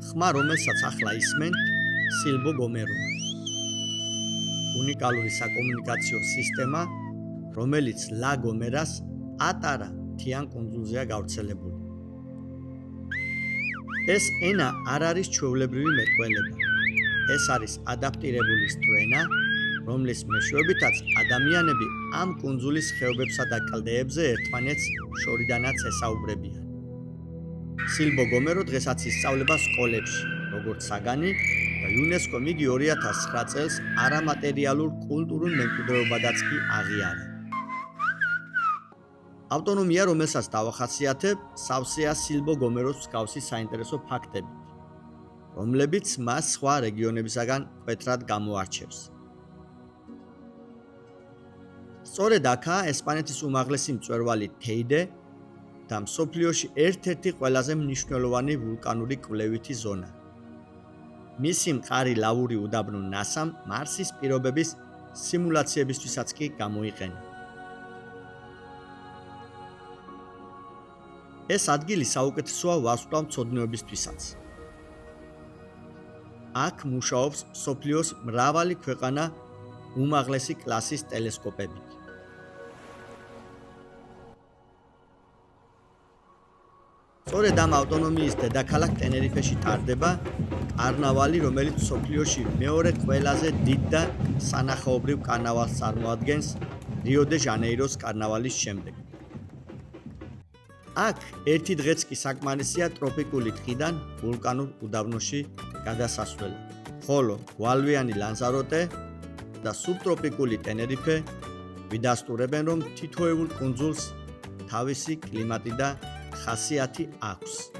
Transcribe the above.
ხმა, რომელსაც ახლა ისმენთ, სილბო გომეროა. უნიკალური საკომუნიკაციო სისტემა, რომელიც ლა გომერას პატარა მთიან კუნძულზეა გავრცელებული. ეს ენა არ არის ჩვეულებრივი მეტყველება. ეს არის ადაპტირებული ენა, რომლის მეშვეობითაც ადამიანები ამ კუნძულის ხეობებსა და კლდეებზე ერთმანეთს შორიდანაც ესაუბრებიან. სილბო გომერო დღესაც ისწავლება სკოლებში, როგორც საგანი და იუნესკომ იგი 2009 წელს არამატერიალურ კულტურულ მემკვიდრეობადაც კი აღიარა. ავტონომია, რომელსაც დავახასიათებ, სავსეა სილბო გომეროს მსგავსი საინტერესო ფაქტებით, რომლებიც მას სხვა რეგიონებისაგან მკვეთრად გამოარჩევს. სწორედ აქაა ესპანეთის უმაღლესი მწვერვალი თეიდე და მსოფლიოში ერთ-ერთი ყველაზე მნიშვნელოვანი ვულკანური კვლევითი ზონა. მისი მყარი ლავური უდაბნო ნასამ მარსის პირობების სიმულაციებისთვისაც კი გამოიყენა. ეს ადგილი საუკეთესოა ვარსკვლავთმცოდნეობისთვისაც. აქ მუშაობს მსოფლიოს მრავალი ქვეყანა უმაღლესი კლასის ტელესკოპებით. სწორედ ამ ავტონომიის დედაქალაქ ტენერიფეში ტარდება კარნავალი, რომელიც მსოფლიოში მეორე ყველაზე დიდ და სანახაობრივ კარნავალს წარმოადგენს რიო-დე-ჟანეიროს კარნავალის შემდეგ. აქ ერთი დღეც კი საკმარისია ტროპიკული ტყიდან ვულკანურ უდაბნოში გადასასვლელად, ხოლო გვალვიანი ლანზაროტე და სუბტროპიკული ტენერიფე ვიდასტურებენ, რომ თითოეულ კუნძულს თავისი კლიმატი და ხასიათი აქვს.